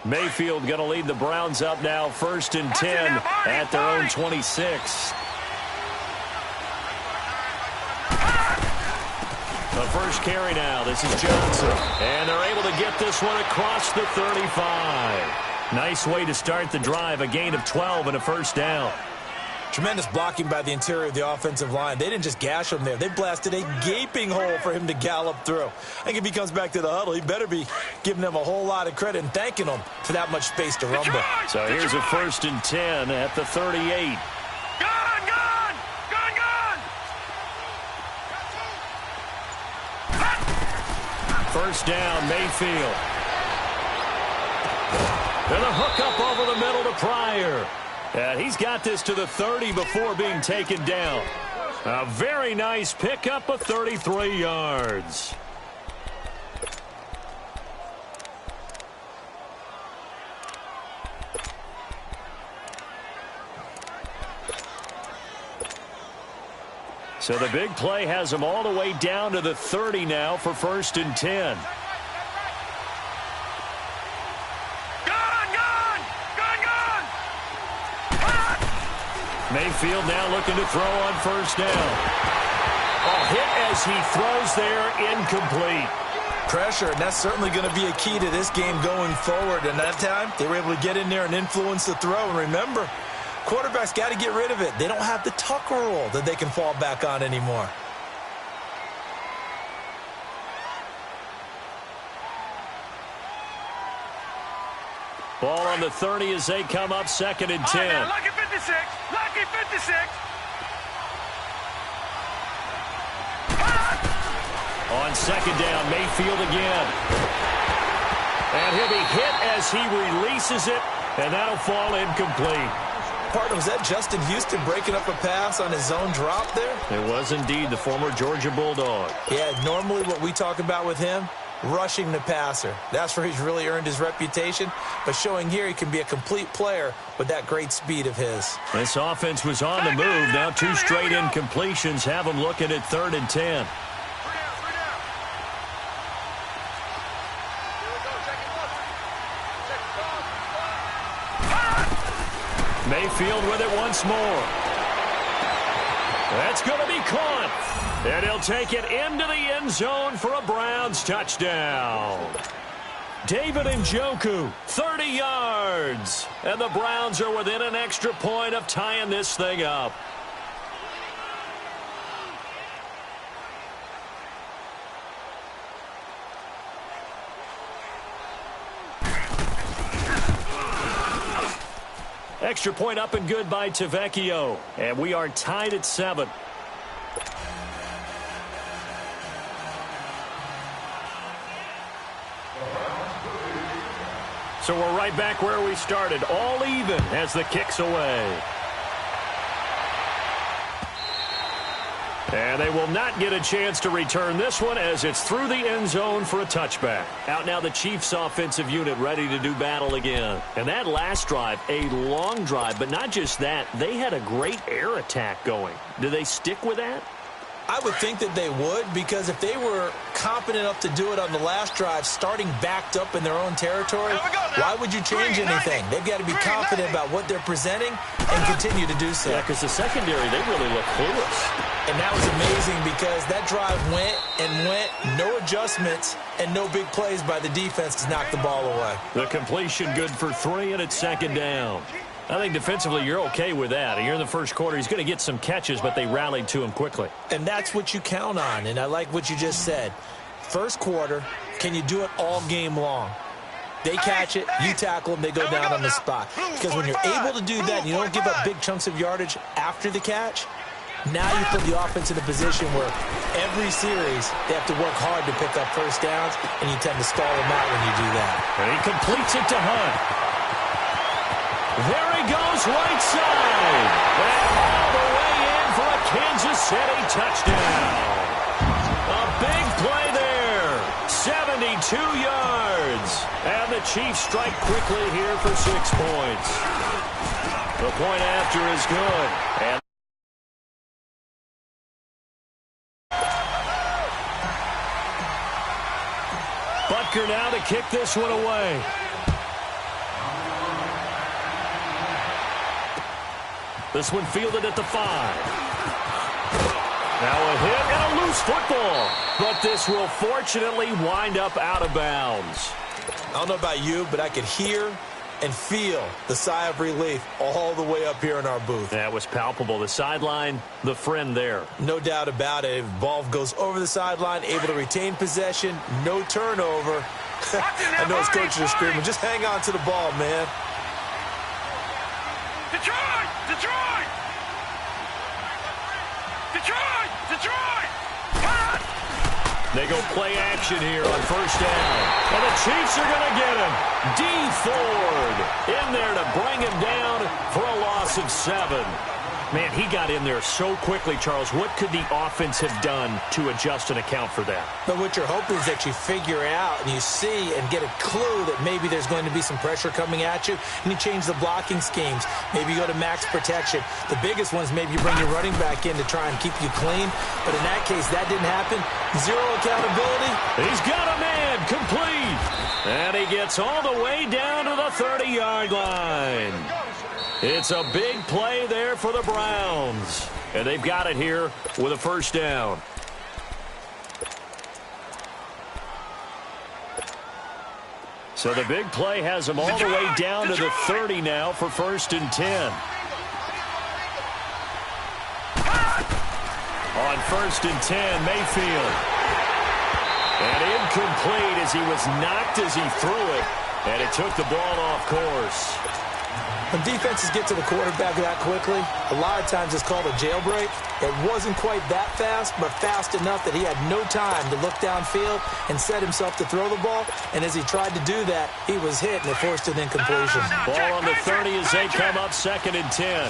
Mayfield going to lead the Browns up now, 1st and 10 at their own 26. The first carry now. This is Johnson. And they're able to get this one across the 35. Nice way to start the drive. A gain of 12 and a first down. Tremendous blocking by the interior of the offensive line. They didn't just gash him there. They blasted a gaping hole for him to gallop through. I think if he comes back to the huddle, he better be giving them a whole lot of credit and thanking them for that much space to rumble. So here's a 1st and 10 at the 38. First down, Mayfield. And a hook up over the middle to Pryor. And he's got this to the 30 before being taken down. A very nice pickup of 33 yards. So the big play has him all the way down to the 30 now for 1st and 10. Mayfield now looking to throw on 1st down. A hit as he throws there, incomplete. Pressure, and that's certainly going to be a key to this game going forward. And that time, they were able to get in there and influence the throw. And remember, quarterbacks got to get rid of it. They don't have the Tucker rule that they can fall back on anymore. Ball on the 30 as they come up, 2nd and 10. Right, lucky 56. Lucky 56. On 2nd down, Mayfield again. And he'll be hit as he releases it, and that'll fall incomplete. Partner, was that Justin Houston breaking up a pass on his own drop there? It was indeed the former Georgia Bulldog. Yeah, normally what we talk about with him, rushing the passer. That's where he's really earned his reputation. But showing here he can be a complete player with that great speed of his. This offense was on the move. Now 2 straight incompletions have them looking at 3rd and 10. Mayfield with it once more. That's going to be caught. And he'll take it into the end zone for a Browns touchdown. David Njoku, 30 yards. And the Browns are within an extra point of tying this thing up. Extra point up and good by Tavecchio. And we are tied at 7. So we're right back where we started, all even as the kick's away. And they will not get a chance to return this one as it's through the end zone for a touchback. Out now the Chiefs offensive unit ready to do battle again. And that last drive, a long drive, but not just that, they had a great air attack going. Do they stick with that? I would think that they would, because if they were competent enough to do it on the last drive, starting backed up in their own territory, why would you change anything? They've got to be confident about what they're presenting and continue to do so. Yeah, because the secondary, they really look clueless. And that was amazing because that drive went and went, no adjustments, and no big plays by the defense to knock the ball away. The completion good for 3, and it's 2nd down. I think defensively you're okay with that. Here in the first quarter, he's going to get some catches, but they rallied to him quickly. And that's what you count on, and I like what you just said. First quarter, can you do it all game long? They catch it, you tackle them, they go down on the spot. Because when you're able to do that and you don't give up big chunks of yardage after the catch, now you put the offense in a position where every series they have to work hard to pick up first downs, and you tend to stall them out when you do that. And he completes it to Hunt. There he goes, right side. And all the way in for a Kansas City touchdown. A big play there. 72 yards. And the Chiefs strike quickly here for 6 points. The point after is good. And Butker now to kick this one away. This one fielded at the 5. Now a hit and a loose football. But this will fortunately wind up out of bounds. I don't know about you, but I could hear and feel the sigh of relief all the way up here in our booth. That was palpable. The sideline, the friend there. No doubt about it. If the ball goes over the sideline, able to retain possession, no turnover. I know his coaches are screaming, just hang on to the ball, man. Detroit! Detroit! Detroit! Detroit! They go play action here on first down. And the Chiefs are going to get him. D. Ford in there to bring him down for a loss of 7. Man, he got in there so quickly, Charles. What could the offense have done to adjust and account for that? But what you're hoping is that you figure out and you see and get a clue that maybe there's going to be some pressure coming at you, and you change the blocking schemes. Maybe you go to max protection. The biggest one is maybe you bring your running back in to try and keep you clean. But in that case, that didn't happen. Zero accountability. He's got a man complete. And he gets all the way down to the 30-yard line. It's a big play there for the Browns. And they've got it here with a first down. So the big play has them all the way down to the 30 now for first and 10. On first and 10, Mayfield. And incomplete as he was knocked as he threw it. And it took the ball off course. When defenses get to the quarterback that quickly, a lot of times it's called a jailbreak. It wasn't quite that fast, but fast enough that he had no time to look downfield and set himself to throw the ball. And as he tried to do that, he was hit, and it forced an incompletion. Ball on the 30 as they come up second and 10.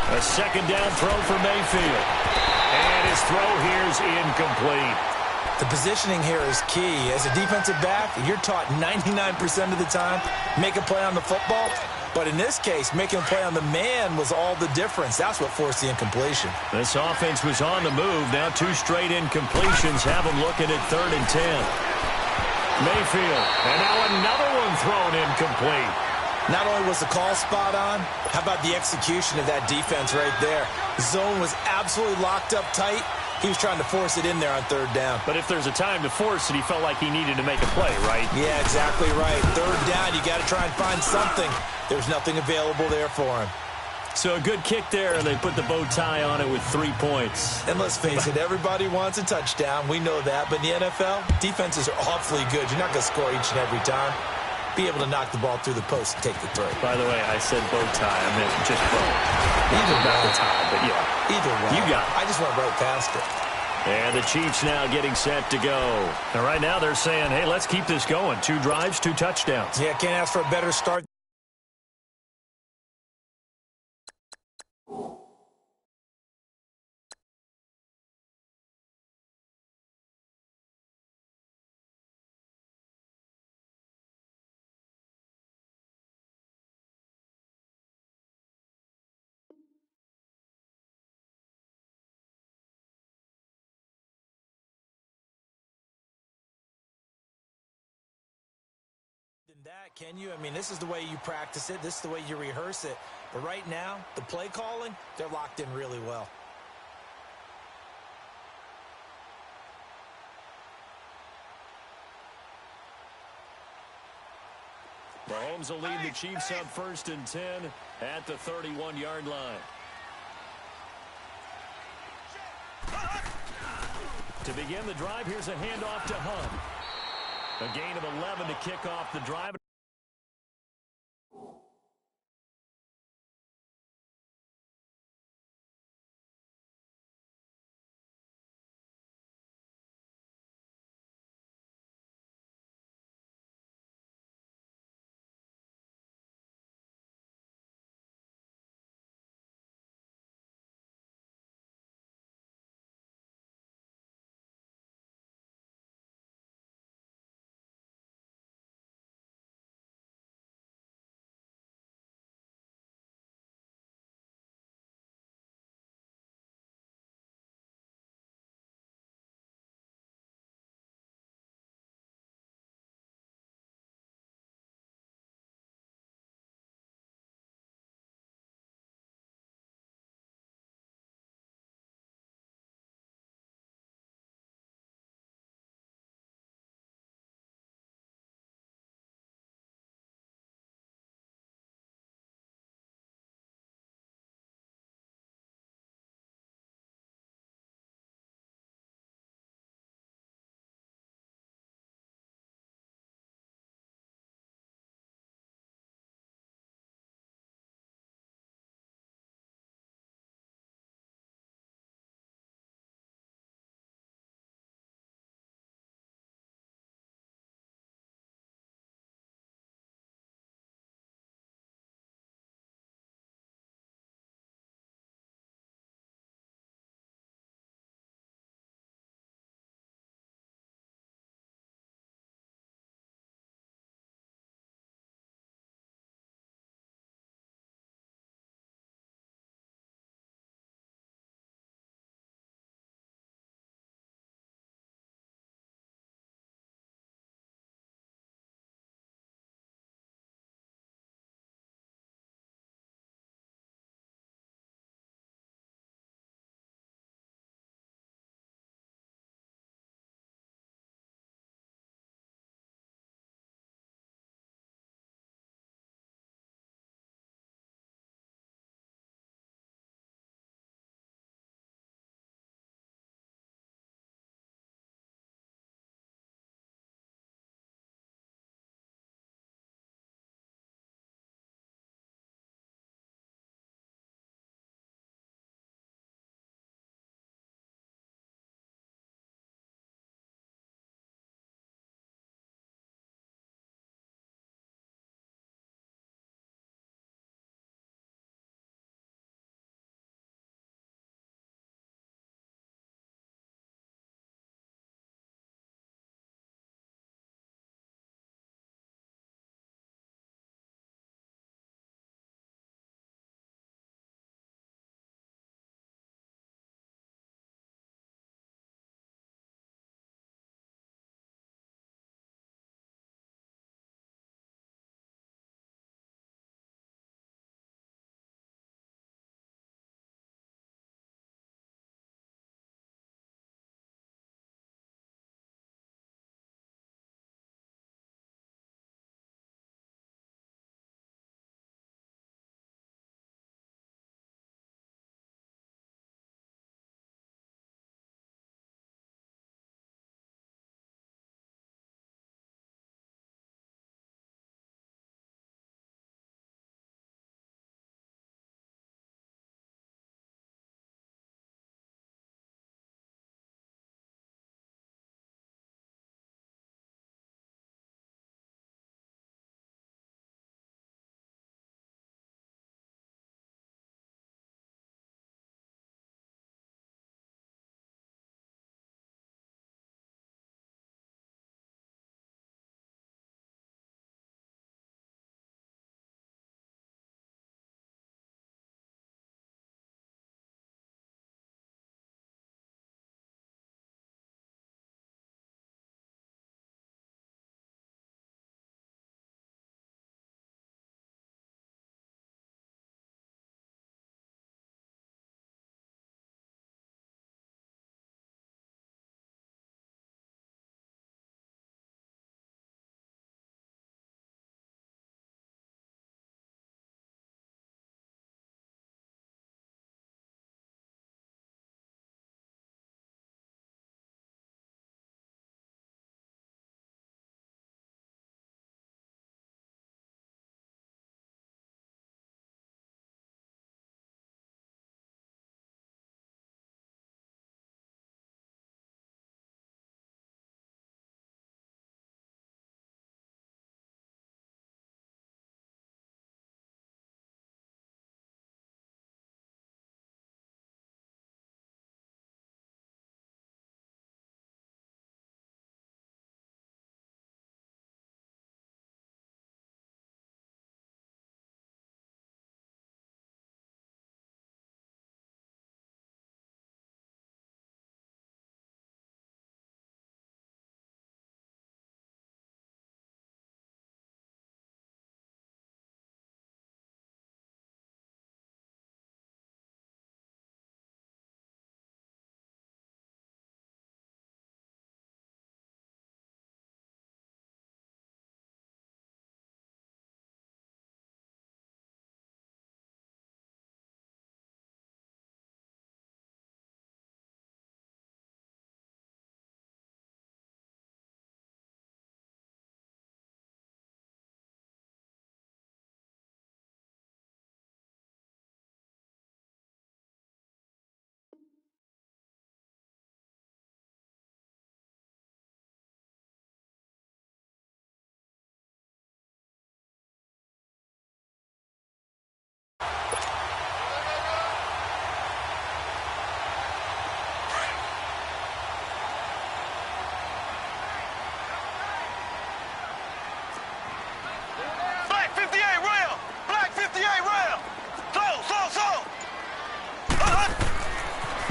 A second down throw for Mayfield. And his throw here is incomplete. The positioning here is key. As a defensive back, you're taught 99% of the time, make a play on the football. But in this case, making a play on the man was all the difference. That's what forced the incompletion. This offense was on the move. Now 2 straight incompletions have them looking at third and 10. Mayfield. And now another one thrown incomplete. Not only was the call spot on, how about the execution of that defense right there? Zone was absolutely locked up tight. He was trying to force it in there on third down. But if there's a time to force it, he felt like he needed to make a play, right? Yeah, exactly right. Third down, you got to try and find something. There's nothing available there for him. So a good kick there, and they put the bow tie on it with 3 points. And let's face it, everybody wants a touchdown. We know that. But in the NFL, defenses are awfully good. You're not going to score each and every time. Be able to knock the ball through the post and take the throw. By the way, I said bow tie. I meant just bow. Either Not way. the tie, but yeah. Either way. You got it. I just went right past it. And the Chiefs now getting set to go. And right now they're saying, hey, let's keep this going. 2 drives, 2 touchdowns. Yeah, can't ask for a better start. That, can you? I mean, this is the way you practice it. This is the way you rehearse it. But right now, the play calling, they're locked in really well. Mahomes will lead the Chiefs up first and 10 at the 31-yard line. To begin the drive, here's a handoff to Hunt. A gain of 11 to kick off the drive.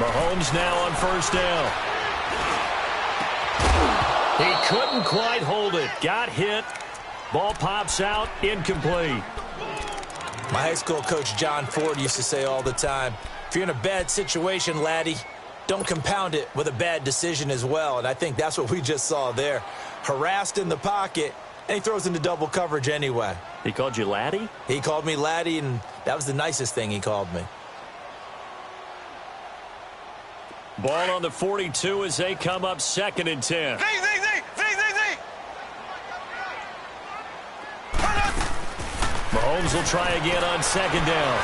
Mahomes now on first down. He couldn't quite hold it. Got hit. Ball pops out. Incomplete. My high school coach, John Ford, used to say all the time, if you're in a bad situation, laddie, don't compound it with a bad decision as well. And I think that's what we just saw there. Harassed in the pocket, and he throws into double coverage anyway. He called you laddie? He called me laddie, and that was the nicest thing he called me. Ball on the 42 as they come up 2nd and 10. Mahomes will try again on 2nd down.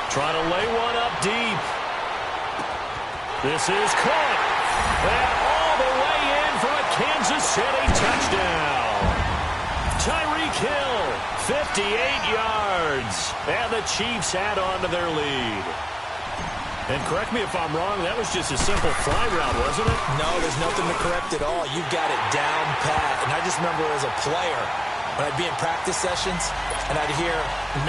Trying to lay one up deep. This is caught. And all the way in for a Kansas City touchdown. Tyreek Hill, 58 yards. And the Chiefs add on to their lead. And correct me if I'm wrong, that was just a simple fly route, wasn't it? No, there's nothing to correct at all. You've got it down pat. And I just remember as a player, when I'd be in practice sessions and I'd hear 9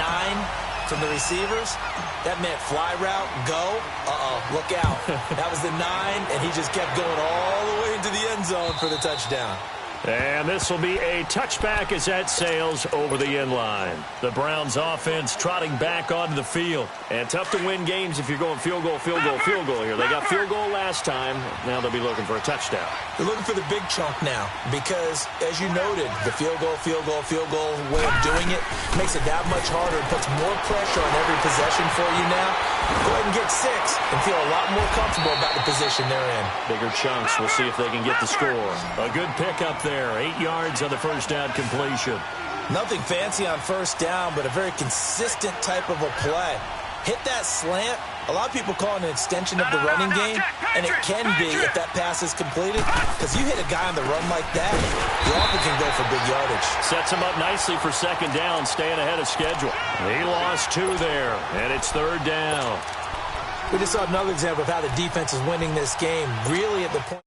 from the receivers, that meant fly route, go, look out. That was the 9, and he just kept going all the way into the end zone for the touchdown. And this will be a touchback as that sails over the end line. The Browns offense trotting back onto the field. And tough to win games if you're going field goal, field goal, field goal here. They got field goal last time. Now they'll be looking for a touchdown. They're looking for the big chunk now because, as you noted, the field goal way of doing it makes it that much harder and puts more pressure on every possession for you now. Go ahead and get 6 and feel a lot more comfortable about the position they're in. Bigger chunks. We'll see if they can get the score. A good pickup there. 8 yards on the first down completion. Nothing fancy on first down, but a very consistent type of a play. Hit that slant. A lot of people call it an extension of the running game, and it can be if that pass is completed, because you hit a guy on the run like that, you often can go for big yardage. Sets him up nicely for 2nd down, staying ahead of schedule. He lost 2 there, and it's 3rd down. We just saw another example of how the defense is winning this game, really at the point.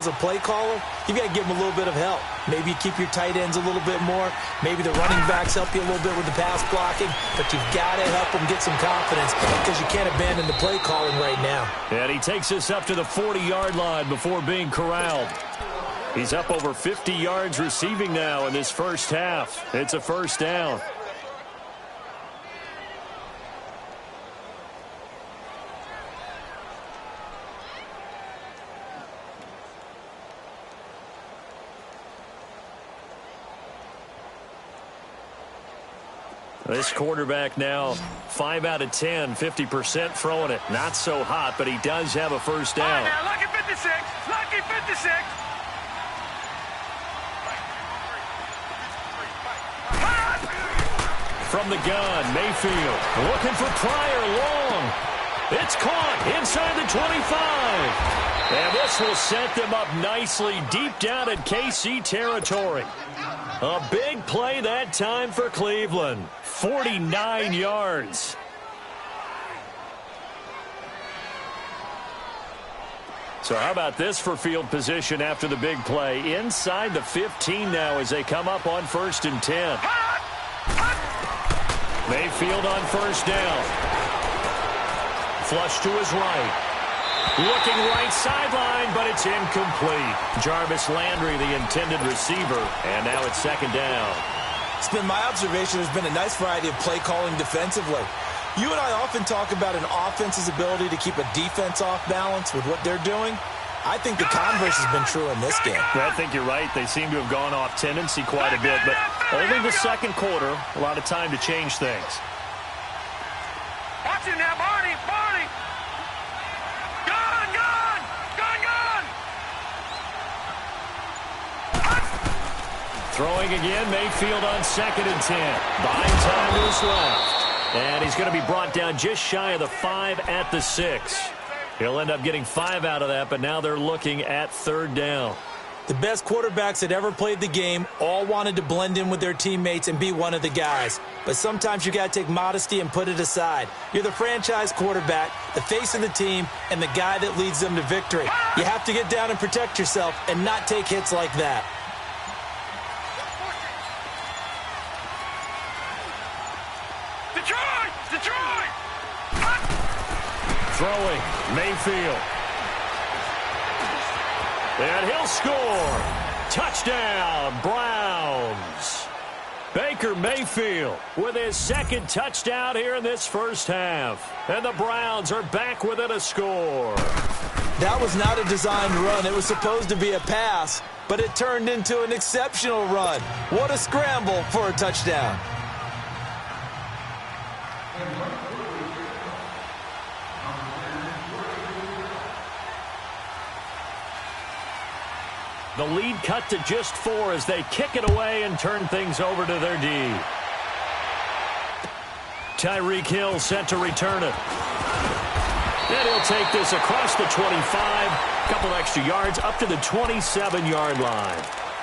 As a play caller, you got to give them a little bit of help. Maybe you keep your tight ends a little bit more. Maybe the running backs help you a little bit with the pass blocking. But you've got to help them get some confidence because you can't abandon the play calling right now. And he takes us up to the 40-yard line before being corralled. He's up over 50 yards receiving now in this first half. It's a first down. This quarterback now 5 out of 10, 50% throwing it. Not so hot, but he does have a first down. All right, now, lucky 56. Lucky 56. From the gun, Mayfield looking for Pryor long. It's caught inside the 25. And this will set them up nicely deep down in KC territory. A big play that time for Cleveland. 49 yards. So how about this for field position after the big play? Inside the 15 now as they come up on 1st and 10. Mayfield on first down. Flush to his right. Looking right sideline, but it's incomplete. Jarvis Landry, the intended receiver, and now it's 2nd down. It's been my observation there's been a nice variety of play calling defensively. You and I often talk about an offense's ability to keep a defense off balance with what they're doing. I think the converse has been true in this game. I think you're right. They seem to have gone off tendency quite a bit, but only the 2nd quarter, a lot of time to change things. Watch it now, Barney. Barney. Gun, gun. Gun, gun. Throwing again, Mayfield on 2nd and 10. Buying time to his left. And he's going to be brought down just shy of the 5 at the 6. He'll end up getting 5 out of that, but now they're looking at 3rd down. The best quarterbacks that ever played the game all wanted to blend in with their teammates and be one of the guys. But sometimes you got to take modesty and put it aside. You're the franchise quarterback, the face of the team, and the guy that leads them to victory. You have to get down and protect yourself and not take hits like that. Detroit! Detroit! Throwing, Mayfield. And he'll score. Touchdown, Browns. Baker Mayfield with his second touchdown here in this first half. And the Browns are back within a score. That was not a designed run. It was supposed to be a pass, but it turned into an exceptional run. What a scramble for a touchdown. The lead cut to just 4 as they kick it away and turn things over to their D. Tyreek Hill set to return it. And he'll take this across the 25, a couple extra yards up to the 27-yard line.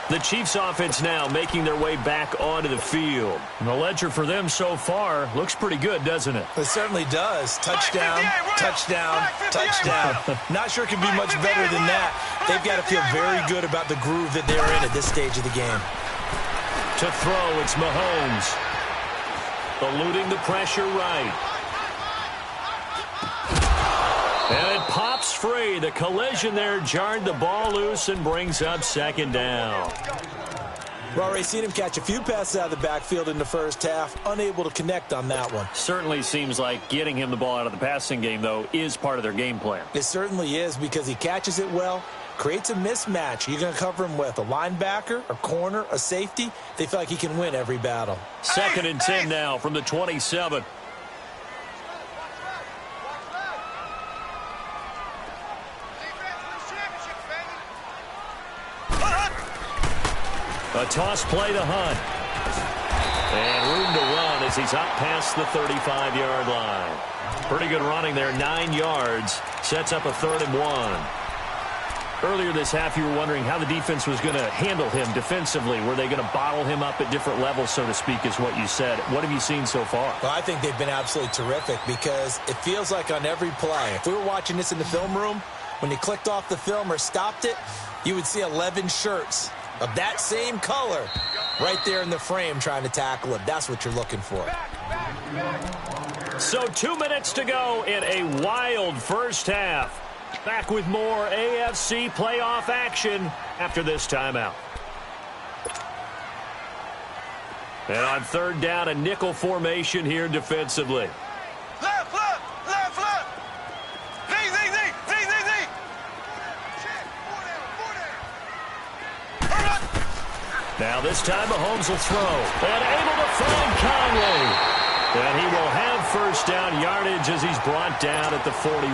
The Chiefs offense now making their way back onto the field. And the ledger for them so far looks pretty good, doesn't it? It certainly does. Touchdown, touchdown, touchdown. Not sure it can be much better than that. They've got to feel very good about the groove that they're in at this stage of the game. To throw, it's Mahomes. Eluding the pressure right. And it pops free. The collision there jarred the ball loose and brings up second down. We've already seen him catch a few passes out of the backfield in the first half, unable to connect on that one. Certainly seems like getting him the ball out of the passing game, though, is part of their game plan. It certainly is because he catches it well, creates a mismatch. You're going to cover him with a linebacker, a corner, a safety. They feel like he can win every battle. Second and 10 now from the 27. A toss play to Hunt. And room to run as he's up past the 35-yard line. Pretty good running there, 9 yards. Sets up a 3rd and 1. Earlier this half, you were wondering how the defense was going to handle him defensively. Were they going to bottle him up at different levels, so to speak, is what you said. What have you seen so far? Well, I think they've been absolutely terrific because it feels like on every play, if we were watching this in the film room, when you clicked off the film or stopped it, you would see 11 shirts of that same color right there in the frame trying to tackle him. That's what you're looking for. So 2 minutes to go in a wild first half. Back with more AFC playoff action after this timeout. And on 3rd down, a nickel formation here defensively. Left, left, left, left. Z. Now this time Mahomes will throw. And able to find Conley. And he will have first down yardage as he's brought down at the 41.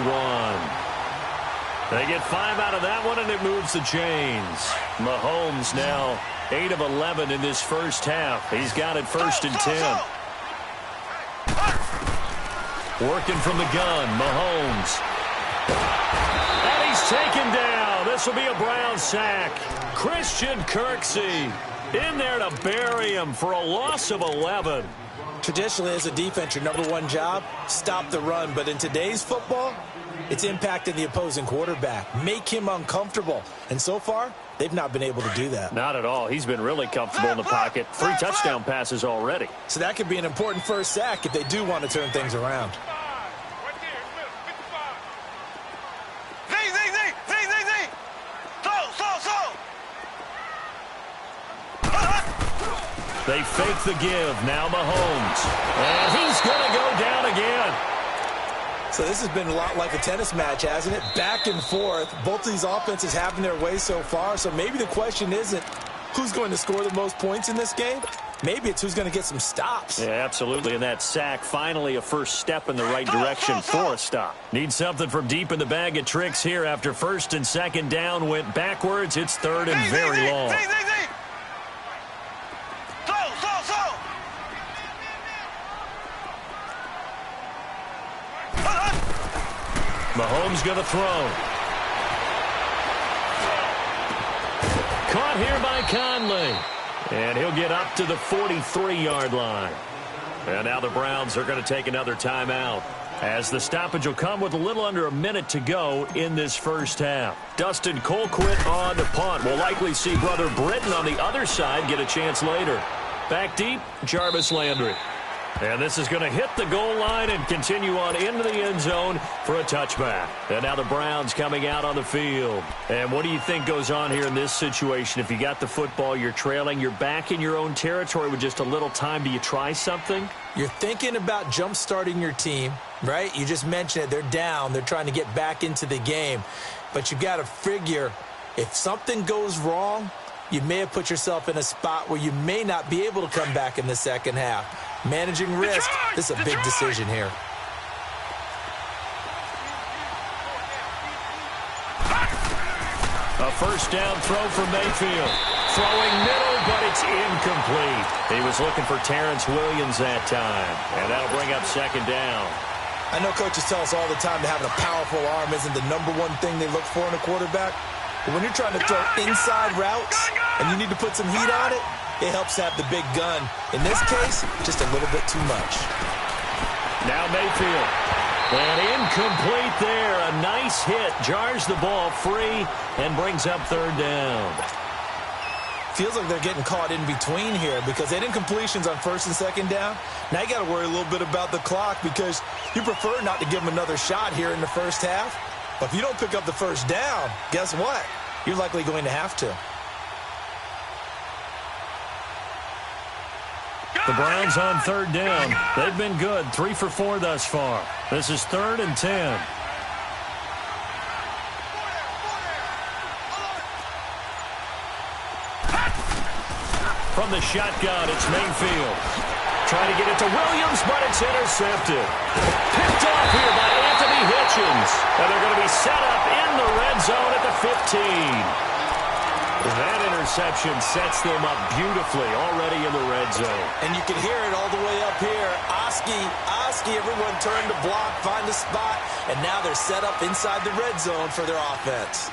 They get 5 out of that one, and it moves the chains. Mahomes now 8 of 11 in this first half. He's got it 1st and 10. Working from the gun, Mahomes. And he's taken down. This will be a Brown sack. Christian Kirksey in there to bury him for a loss of 11. Traditionally, as a defense, your number one job, stop the run. But in today's football, it's impacting the opposing quarterback. Make him uncomfortable. And so far, they've not been able to do that. Not at all. He's been really comfortable in the pocket. 3 touchdown passes already. So that could be an important first sack if they do want to turn things around. They fake the give. Now Mahomes. And he's going to go down again. So this has been a lot like a tennis match, hasn't it? Back and forth. Both of these offenses having their way so far. So maybe the question isn't who's going to score the most points in this game. Maybe it's who's going to get some stops. Yeah, absolutely. And that sack, finally a first step in the right direction for a stop. Need something from deep in the bag of tricks here after 1st and 2nd down went backwards. It's 3rd and very long. Mahomes going to throw. Caught here by Conley. And he'll get up to the 43-yard line. And now the Browns are going to take another timeout, as the stoppage will come with a little under a minute to go in this first half. Dustin Colquitt on the punt. We'll likely see brother Britton on the other side get a chance later. Back deep, Jarvis Landry. And this is going to hit the goal line and continue on into the end zone for a touchback. And now the Browns coming out on the field. And what do you think goes on here in this situation? If you got the football, you're trailing, you're back in your own territory with just a little time. Do you try something? You're thinking about jump-starting your team, right? You just mentioned it. They're down. They're trying to get back into the game. But you've got to figure if something goes wrong, you may have put yourself in a spot where you may not be able to come back in the second half. Managing risk, this is a big decision here. A first down throw for Mayfield. Throwing middle, but it's incomplete. He was looking for Terrence Williams that time, and that'll bring up second down. I know coaches tell us all the time that having a powerful arm isn't the number one thing they look for in a quarterback. But when you're trying to throw inside routes and you need to put some heat on it, it helps have the big gun. In this case, just a little bit too much. Now Mayfield. And incomplete there. A nice hit. Jars the ball free and brings up third down. Feels like they're getting caught in between here because they had incompletions on first and second down. Now you got to worry a little bit about the clock because you prefer not to give them another shot here in the first half. But if you don't pick up the first down, guess what? You're likely going to have to. The Browns on third down. They've been good. 3 for 4 thus far. This is 3rd and 10. From the shotgun, it's Mayfield. Trying to get it to Williams, but it's intercepted. Picked off here by Anthony Hitchens. And they're going to be set up in the red zone at the 15. That interception sets them up beautifully already in the red zone. And you can hear it all the way up here. Oski, everyone turned to block, find a spot, and now they're set up inside the red zone for their offense.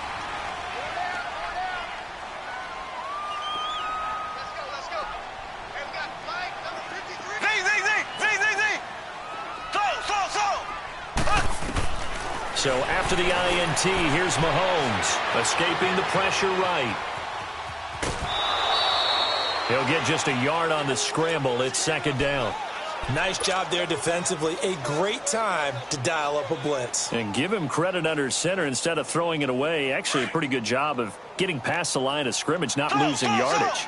Let's go. Hey, we got flag number 53. So after the INT, here's Mahomes, escaping the pressure right. He'll get just a yard on the scramble. It's second down. Nice job there defensively. A great time to dial up a blitz. And give him credit under center instead of throwing it away. Actually, a pretty good job of getting past the line of scrimmage, not losing yardage.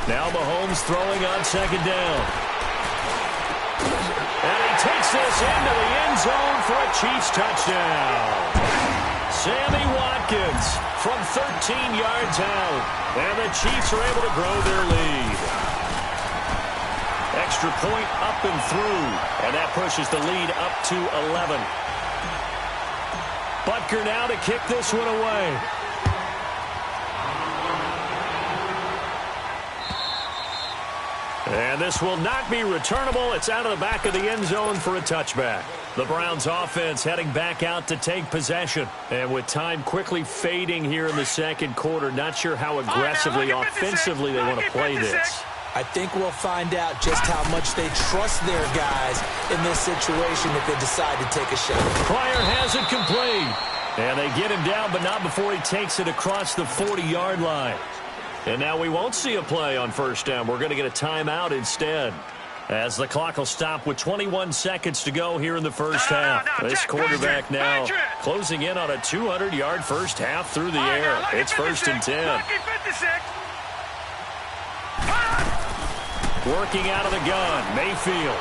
Now Mahomes throwing on second down. And he takes this into the end zone for a Chiefs touchdown. Sammy Watkins from 13 yards out. And the Chiefs are able to grow their lead. Extra point up and through. And that pushes the lead up to 11. Butker now to kick this one away. And this will not be returnable. It's out of the back of the end zone for a touchback. The Browns offense heading back out to take possession. And with time quickly fading here in the second quarter, not sure how aggressively, offensively they want to play this. I think we'll find out just how much they trust their guys in this situation if they decide to take a shot. Pryor has it complete. And they get him down, but not before he takes it across the 40-yard line. And now we won't see a play on first down. We're going to get a timeout instead, as the clock will stop with 21 seconds to go here in the first half. This quarterback now closing in on a 200-yard first half through the air. It's 1st and 10. Working out of the gun, Mayfield.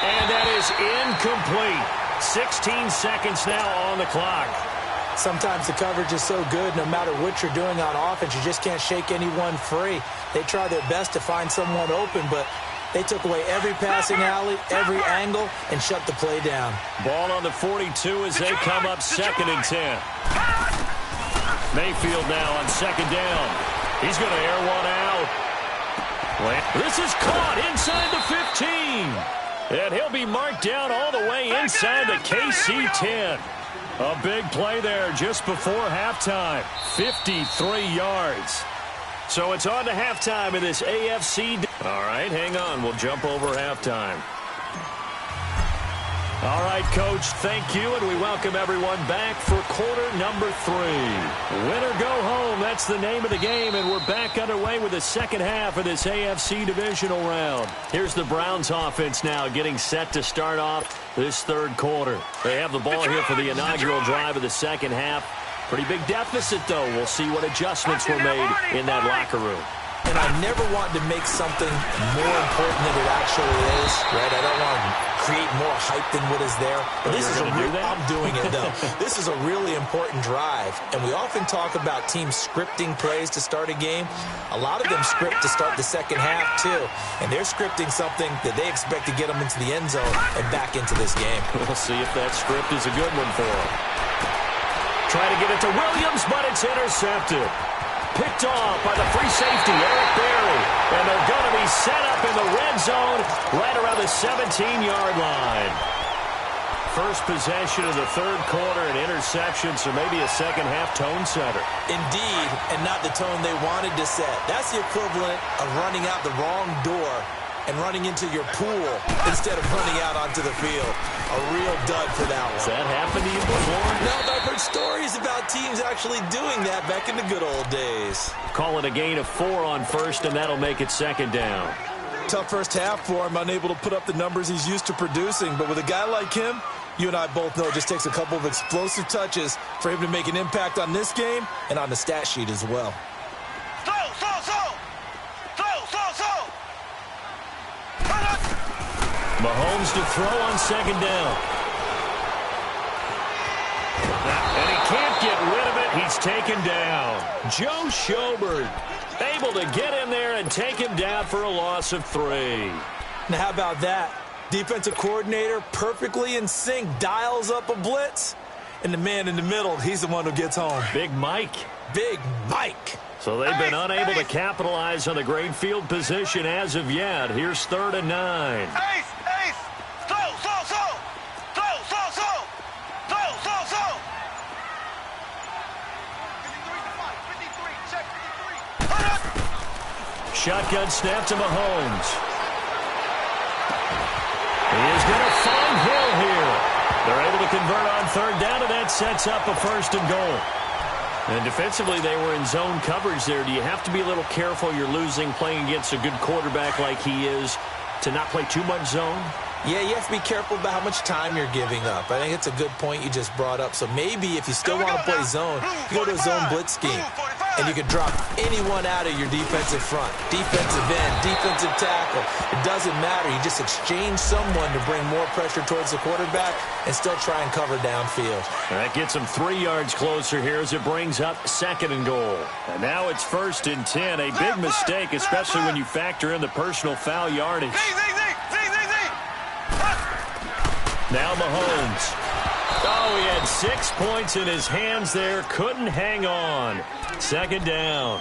And that is incomplete. 16 seconds now on the clock. Sometimes the coverage is so good, no matter what you're doing on offense, you just can't shake anyone free. They try their best to find someone open, but they took away every passing alley, every angle, and shut the play down. Ball on the 42 as they come up 2nd and 10. Mayfield now on 2nd down. He's going to air one out. This is caught inside the 15. And he'll be marked down all the way inside the KC 10. A big play there just before halftime. 53 yards. So it's on to halftime in this AFC. All right, hang on. We'll jump over halftime. All right, Coach, thank you, and we welcome everyone back for quarter number 3. Win or go home, that's the name of the game, and we're back underway with the second half of this AFC divisional round. Here's the Browns offense now getting set to start off this third quarter. They have the ball here for the inaugural drive of the second half. Pretty big deficit, though. We'll see what adjustments were made in that locker room. And I never want to make something more important than it actually is, right? I don't want to create more hype than what is there. But this is I'm doing it, though. This is a really important drive. And we often talk about teams scripting plays to start a game. A lot of them script to start the second half, too. And they're scripting something that they expect to get them into the end zone and back into this game. We'll see if that script is a good one for them. Try to get it to Williams, but it's intercepted. Picked off by the free safety, Eric Berry. And they're going to be set up in the red zone right around the 17-yard line. First possession of the third quarter, an interception, so maybe a second-half tone setter. Indeed, and not the tone they wanted to set. That's the equivalent of running out the wrong door and running into your pool instead of running out onto the field. A real dud for that one. Has that happened to you before? No, but I've heard stories about teams actually doing that back in the good old days. Call it a gain of 4 on first, and that'll make it second down. Tough first half for him, unable to put up the numbers he's used to producing. But with a guy like him, you and I both know it just takes a couple of explosive touches for him to make an impact on this game and on the stat sheet as well. Mahomes to throw on second down. And he can't get rid of it. He's taken down. Joe Schobert able to get in there and take him down for a loss of 3. Now, how about that? Defensive coordinator perfectly in sync, dials up a blitz, and the man in the middle, he's the one who gets home. Big Mike. Big Mike. So they've been unable to capitalize on the great field position as of yet. Here's 3rd and 9. Shotgun snap to Mahomes. He is going to find Hill here. They're able to convert on 3rd down, and that sets up a 1st and goal. And defensively, they were in zone coverage there. Do you have to be a little careful? You're losing playing against a good quarterback like he is to not play too much zone? Yeah, you have to be careful about how much time you're giving up. I think it's a good point you just brought up. So maybe if you still want to play zone, you go to a zone blitz scheme. And you can drop anyone out of your defensive front. Defensive end, defensive tackle. It doesn't matter. You just exchange someone to bring more pressure towards the quarterback and still try and cover downfield. That gets them 3 yards closer here as it brings up 2nd and goal. And now it's 1st and 10. A big mistake, especially when you factor in the personal foul yardage. Now Mahomes. Oh, he had 6 points in his hands there. Couldn't hang on. 2nd down.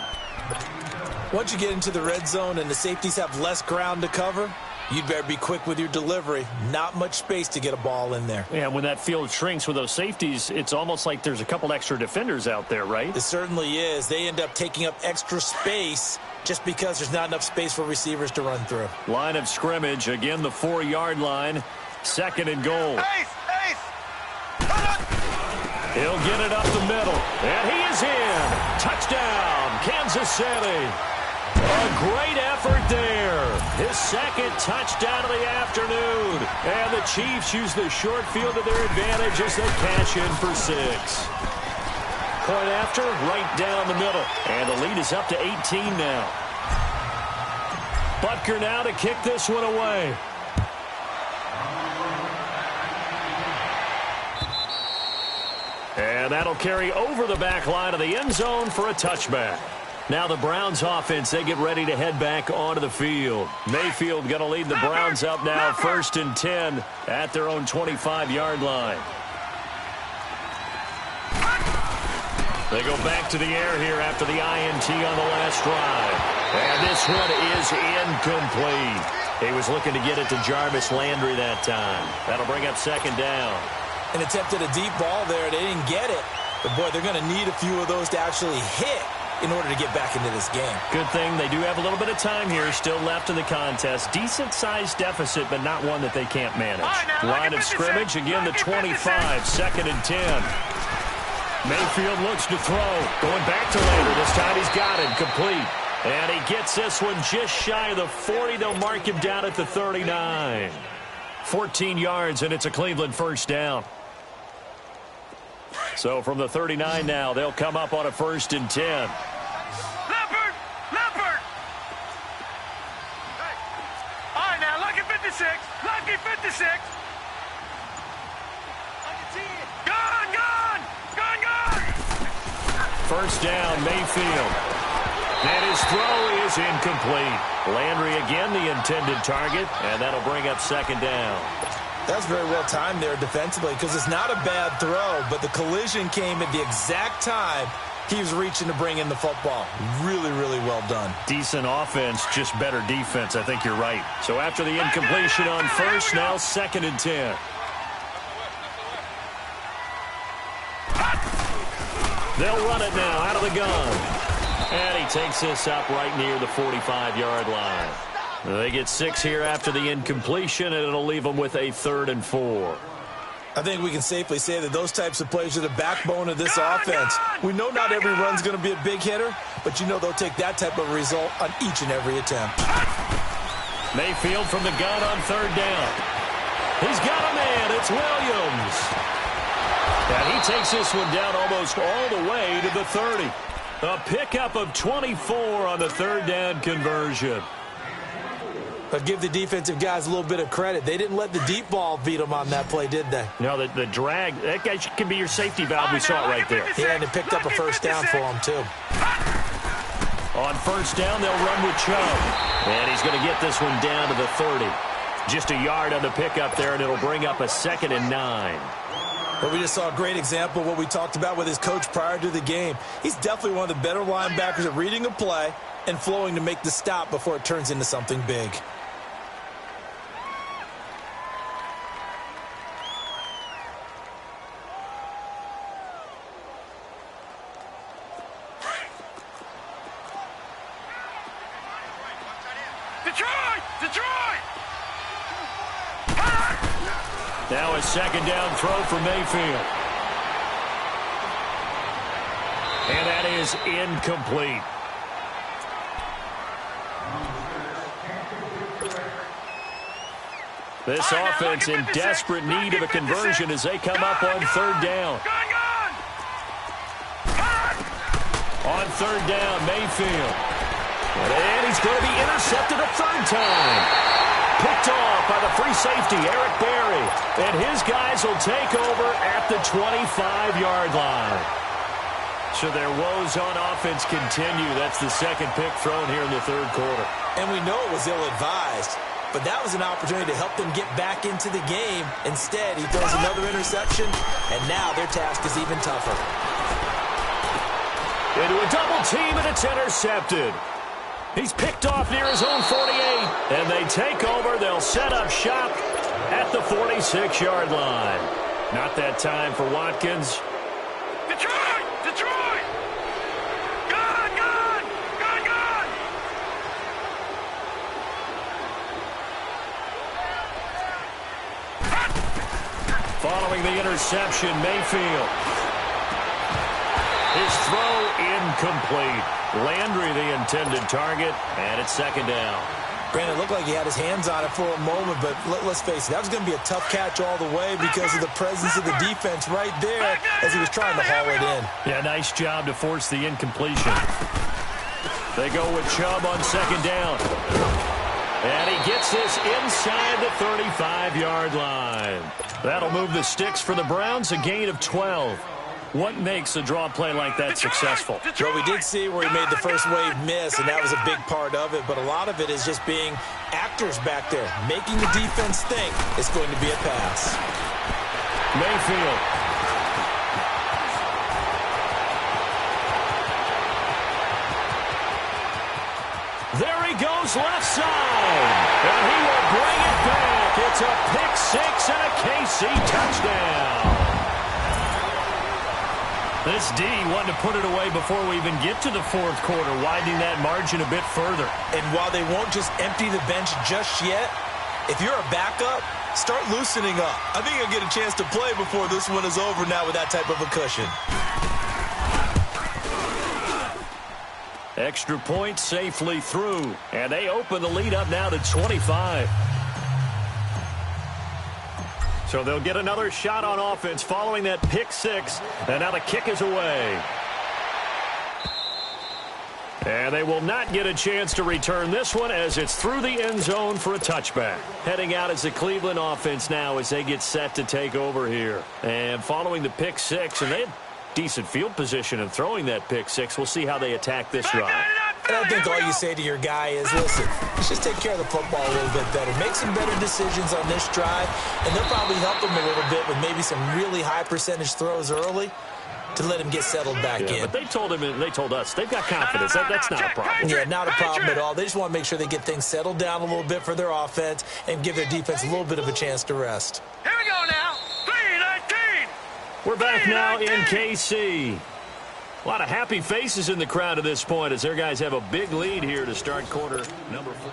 Once you get into the red zone and the safeties have less ground to cover, you'd better be quick with your delivery. Not much space to get a ball in there. Yeah, when that field shrinks with those safeties, it's almost like there's a couple extra defenders out there, right? It certainly is. They end up taking up extra space just because there's not enough space for receivers to run through. Line of scrimmage, again the 4-yard line. 2nd and goal. He'll get it up the middle. And he is in. Touchdown, Kansas City. A great effort there. His 2nd touchdown of the afternoon. And the Chiefs use the short field to their advantage as they cash in for 6. Point after, right down the middle. And the lead is up to 18 now. Butker now to kick this one away. And that'll carry over the back line of the end zone for a touchback. Now the Browns offense, they get ready to head back onto the field. Mayfield going to lead the Browns up now, 1st and 10 at their own 25-yard line. They go back to the air here after the INT on the last drive. And this one is incomplete. He was looking to get it to Jarvis Landry that time. That'll bring up 2nd down. And attempted a deep ball there. They didn't get it. But, boy, they're going to need a few of those to actually hit in order to get back into this game. Good thing they do have a little bit of time here still left in the contest. Decent-sized deficit, but not one that they can't manage. Line of scrimmage, again the 25, 2nd and 10. Mayfield looks to throw. Going back to Lander. This time he's got it. Complete. And he gets this one just shy of the 40. They'll mark him down at the 39. 14 yards, and it's a Cleveland first down. So from the 39 now, they'll come up on a 1st and 10. Leopard! Leopard! All right, now, lucky 56. Lucky 56. Gone, gone! Gone, gone! First down, Mayfield. And his throw is incomplete. Landry again the intended target, and that'll bring up 2nd down. That's very well timed there defensively because it's not a bad throw, but the collision came at the exact time he was reaching to bring in the football. Really, really well done. Decent offense, just better defense. I think you're right. So after the incompletion on first, now 2nd and 10. They'll run it now out of the gun. And he takes this up right near the 45-yard line. They get 6 here after the incompletion, and it'll leave them with a 3rd and 4. I think we can safely say that those types of plays are the backbone of this offense. We know not every run's going to be a big hitter, but you know they'll take that type of result on each and every attempt. Mayfield from the gun on 3rd down. He's got a man. It's Williams. And he takes this one down almost all the way to the 30. A pickup of 24 on the 3rd down conversion. But give the defensive guys a little bit of credit. They didn't let the deep ball beat them on that play, did they? No, the drag, that guy can be your safety valve. We saw it right there. Yeah, and it picked up a first down for him, too. On 1st down, they'll run with Chubb. And he's going to get this one down to the 30. Just a yard on the pickup there, and it'll bring up a 2nd and 9. But we just saw a great example of what we talked about with his coach prior to the game. He's definitely one of the better linebackers at reading a play and flowing to make the stop before it turns into something big. Detroit! Detroit! Now a 2nd down throw for Mayfield. And that is incomplete. This offense in desperate need of a conversion as they come up on 3rd down. On 3rd down, Mayfield. And he's going to be intercepted a 3rd time. Picked off by the free safety, Eric Berry. And his guys will take over at the 25-yard line. So their woes on offense continue. That's the 2nd pick thrown here in the 3rd quarter. And we know it was ill-advised, but that was an opportunity to help them get back into the game. Instead, he throws another interception, and now their task is even tougher. Into a double team, and it's intercepted. He's picked off near his own 48, and they take over. They'll set up shop at the 46-yard line. Not that time for Watkins. Detroit! Detroit! Gone! Gone! Gone! Gone! Following the interception, Mayfield. His throw incomplete. Landry the intended target, and it's 2nd down. Granted, it looked like he had his hands on it for a moment, but let's face it, that was going to be a tough catch all the way because of the presence of the defense right there as he was trying to haul it in. Yeah, nice job to force the incompletion. They go with Chubb on 2nd down. And he gets this inside the 35-yard line. That'll move the sticks for the Browns, a gain of 12. What makes a draw play like that successful? Well, we did see where he made the first wave miss, and that was a big part of it. But a lot of it is just being actors back there, making the defense think it's going to be a pass. Mayfield. There he goes left side. And he will bring it back. It's a pick six and a KC touchdown. This D wanted to put it away before we even get to the fourth quarter, widening that margin a bit further. And while they won't just empty the bench just yet, if you're a backup, start loosening up. I think you'll get a chance to play before this one is over now with that type of a cushion. Extra point safely through, and they open the lead up now to 25. So they'll get another shot on offense following that pick six, and now the kick is away. And they will not get a chance to return this one as it's through the end zone for a touchback. Heading out is the Cleveland offense now as they get set to take over here. And following the pick six, and they had decent field position in throwing that pick six. We'll see how they attack this drive. And I think all you say to your guy is, listen, let's just take care of the football a little bit better. Make some better decisions on this drive, and they'll probably help him a little bit with maybe some really high percentage throws early to let him get settled back in. But they told him, and they told us, they've got confidence. That's not a problem. Yeah, not a problem at all. They just want to make sure they get things settled down a little bit for their offense and give their defense a little bit of a chance to rest. Here we go now. 3-19. We're back now in KC. A lot of happy faces in the crowd at this point as their guys have a big lead here to start quarter number 4.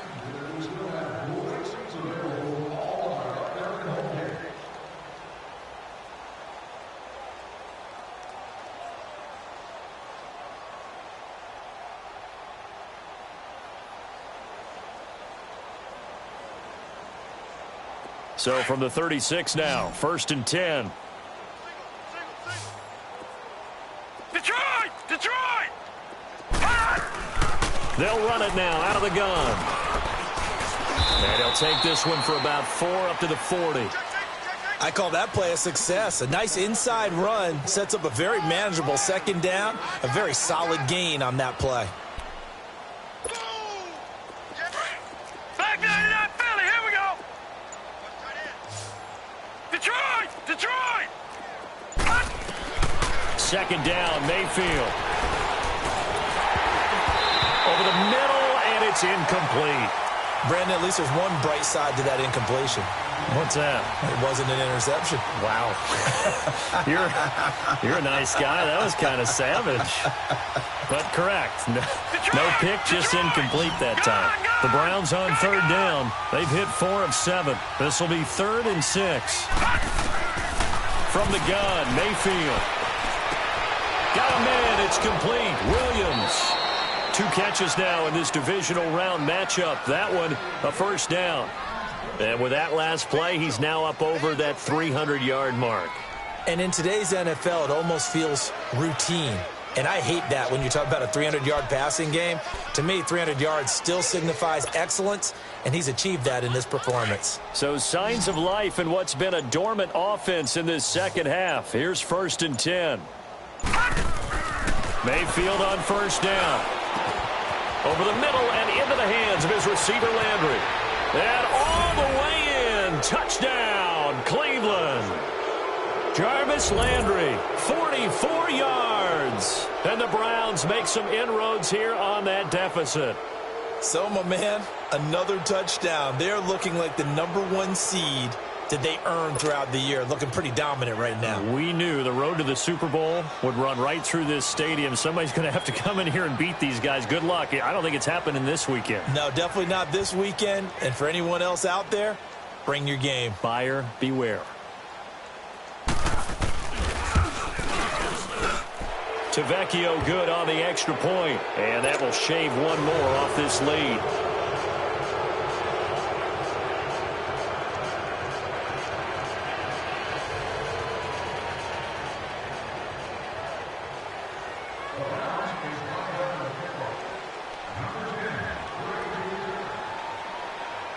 So from the 36 now, 1st and 10. Detroit! They'll run it now out of the gun. And he'll take this one for about 4 up to the 40. I call that play a success. A nice inside run sets up a very manageable second down, a very solid gain on that play. Back 99 Philly, here we go. Detroit! Second down, Mayfield. Over the middle, and it's incomplete. Brandon, at least there's one bright side to that incompletion. What's that? It wasn't an interception. Wow. You're a nice guy. That was kind of savage. But correct. No pick, just incomplete that time. The Browns on 3rd down. They've hit 4 of 7. This will be 3rd and 6. From the gun, Mayfield. Got a man. It's complete. Williams. 2 catches now in this divisional round matchup. That one, a first down. And with that last play, he's now up over that 300-yard mark. And in today's NFL, it almost feels routine. And I hate that when you talk about a 300-yard passing game. To me, 300 yards still signifies excellence, and he's achieved that in this performance. So signs of life in what's been a dormant offense in this second half. Here's 1st and 10. Mayfield on first down. Over the middle and into the hands of his receiver, Landry. And all the way in. Touchdown, Cleveland. Jarvis Landry, 44 yards. And the Browns make some inroads here on that deficit. So, my man, another touchdown. They're looking like the #1 seed that they earned throughout the year. Looking pretty dominant right now. We knew the road to the Super Bowl would run right through this stadium. Somebody's going to have to come in here and beat these guys. Good luck. I don't think it's happening this weekend. No, definitely not this weekend. And for anyone else out there, bring your game. Buyer beware. Tavecchio good on the extra point. And that will shave one more off this lead.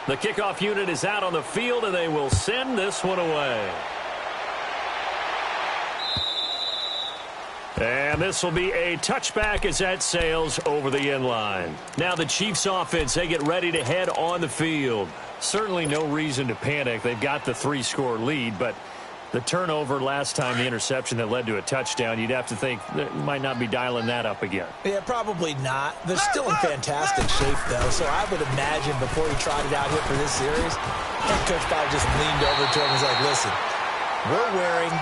The kickoff unit is out on the field, and they will send this one away. And this will be a touchback as that sails over the end line. Now the Chiefs offense, they get ready to head on the field. Certainly no reason to panic. They've got the 3-score lead, but the turnover last time, the interception that led to a touchdown, you'd have to think they might not be dialing that up again. Yeah, probably not. They're still in fantastic shape, though, so I would imagine before he tried it out here for this series, head coach probably just leaned over to him and was like, listen, we're wearing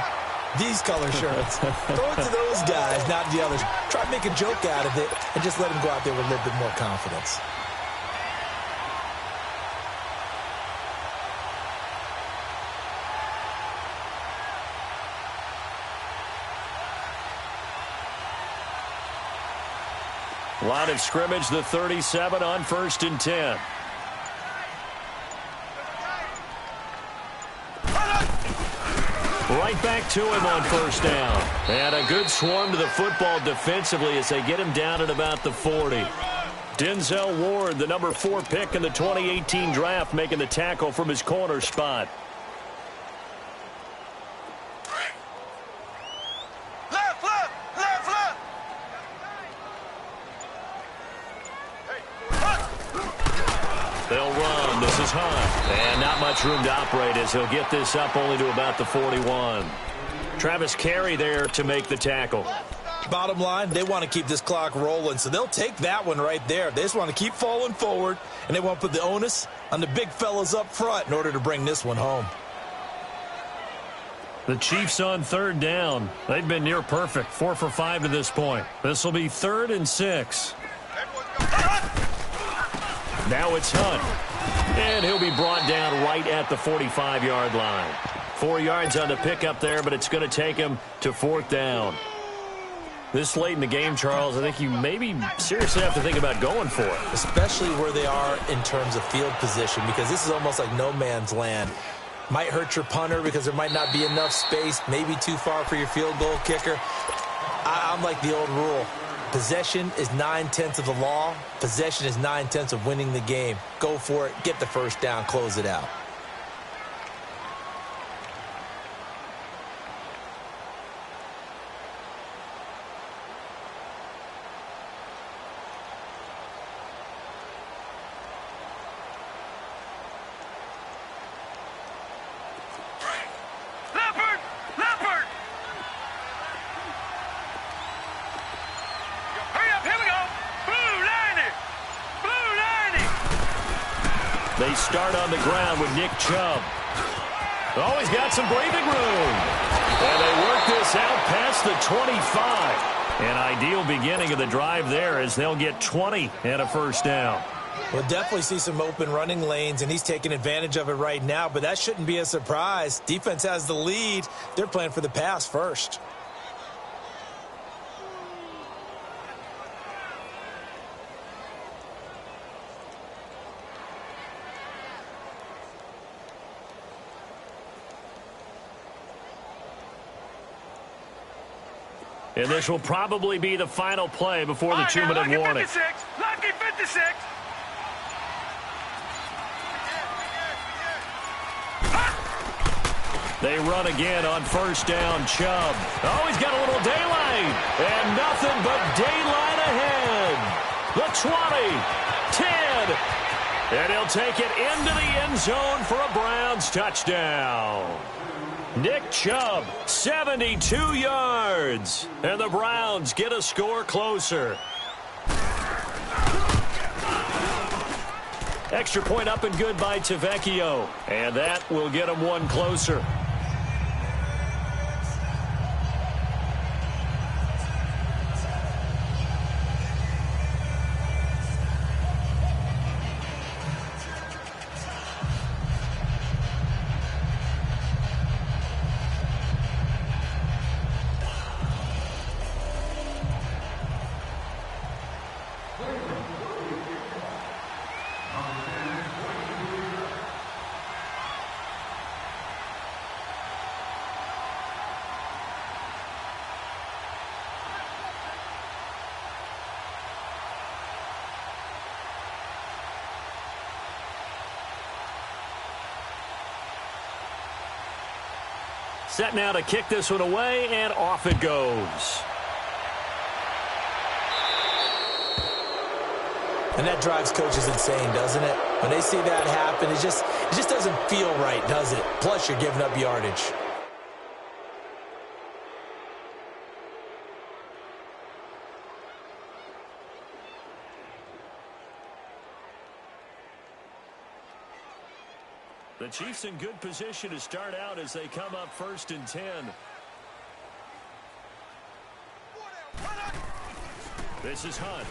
These color shirts. Throw it to those guys, not the others. Try to make a joke out of it and just let them go out there with a little bit more confidence. Line of scrimmage, the 37 on 1st and 10. Right back to him on 1st down. And a good swarm to the football defensively as they get him down at about the 40. Denzel Ward, the number 4 pick in the 2018 draft, making the tackle from his corner spot. They'll run. This is Hunt. And not much room to operate as he'll get this up only to about the 41. Travis Carey there to make the tackle. Bottom line, they want to keep this clock rolling, so they'll take that one right there. They just want to keep falling forward, and they want to put the onus on the big fellas up front in order to bring this one home. The Chiefs on 3rd down. They've been near perfect, 4 for 5 to this point. This will be 3rd and 6. Now it's Hunt. And he'll be brought down right at the 45-yard line. 4 yards on the pickup there, but it's going to take him to 4th down. This late in the game, Charles, I think you maybe seriously have to think about going for it. Especially where they are in terms of field position, because this is almost like no man's land. Might hurt your punter because there might not be enough space, maybe too far for your field goal kicker. I'm like the old rule. Possession is 9/10 of the law. Possession is 9/10 of winning the game. Go for it. Get the 1st down. Close it out. They start on the ground with Nick Chubb. Oh, he's got some breathing room. And they work this out past the 25. An ideal beginning of the drive there as they'll get 20 and a 1st down. We'll definitely see some open running lanes, and he's taking advantage of it right now, but that shouldn't be a surprise. Defense has the lead. They're playing for the pass first. And this will probably be the final play before the 2-minute warning. 56. Lucky 56. They run again on 1st down. Chubb. Oh, he's got a little daylight. And nothing but daylight ahead. The 20, 10. And he'll take it into the end zone for a Browns touchdown. Nick Chubb, 72 yards. And the Browns get a score closer. Extra point up and good by Tavecchio. And that will get them one closer. Set now to kick this one away, and off it goes. And that drives coaches insane, doesn't it? When they see that happen, it just doesn't feel right, does it? Plus, you're giving up yardage. The Chiefs in good position to start out as they come up 1st and 10. This is Hunt.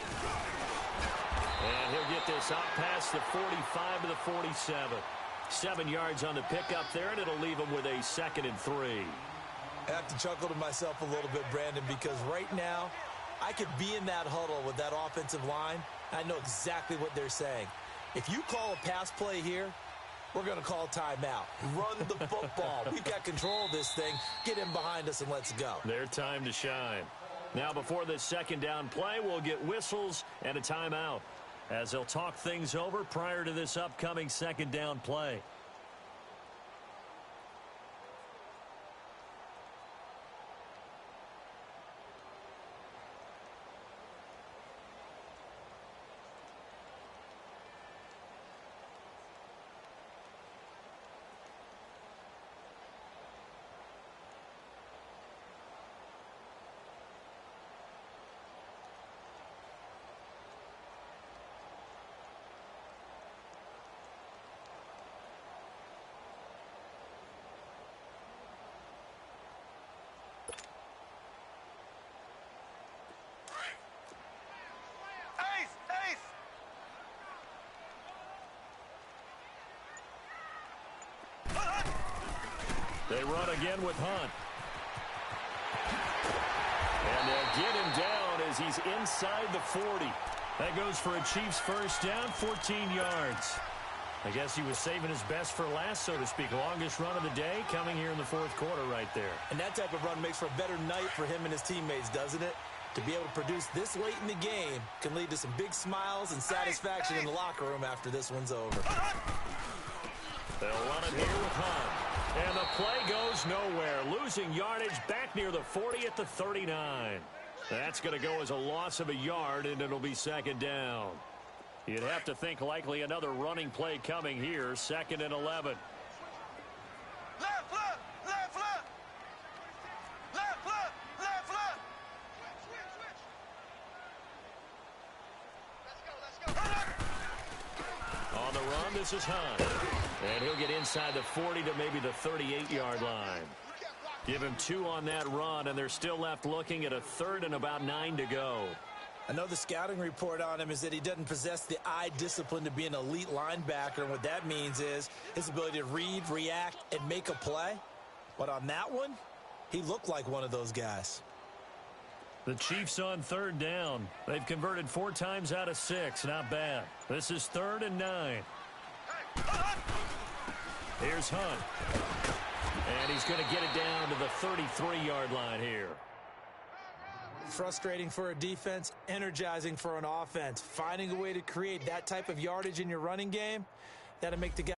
And he'll get this out past the 45 to the 47. 7 yards on the pickup there, and it'll leave him with a 2nd and 3. I have to chuckle to myself a little bit, Brandon, because right now I could be in that huddle with that offensive line. I know exactly what they're saying. If you call a pass play here, we're going to call timeout. Run the football. We've got control of this thing. Get in behind us and let's go. Their time to shine. Now, before this 2nd down play, we'll get whistles and a timeout as they'll talk things over prior to this upcoming 2nd down play. They run again with Hunt. And they'll get him down as he's inside the 40. That goes for a Chiefs first down, 14 yards. I guess he was saving his best for last, so to speak. Longest run of the day coming here in the 4th quarter right there. And that type of run makes for a better night for him and his teammates, doesn't it? To be able to produce this late in the game can lead to some big smiles and satisfaction in the locker room after this one's over. They'll run it here with Hunt. And the play goes nowhere. Losing yardage back near the 40 at the 39. That's going to go as a loss of a yard, and it'll be 2nd down. You'd have to think likely another running play coming here, 2nd and 11. Left, left, left, left. Left, left, left, left. Switch. Let's go. On the run, this is Hunt. And he'll get inside the 40 to maybe the 38-yard line. Give him 2 on that run, and they're still left looking at a 3rd and about 9 to go. I know the scouting report on him is that he doesn't possess the eye discipline to be an elite linebacker, and what that means is his ability to read, react, and make a play. But on that one, he looked like one of those guys. The Chiefs on 3rd down. They've converted 4 times out of 6. Not bad. This is 3rd and 9. Here's Hunt. And he's going to get it down to the 33-yard line here. Frustrating for a defense, energizing for an offense. Finding a way to create that type of yardage in your running game, that'll make the guy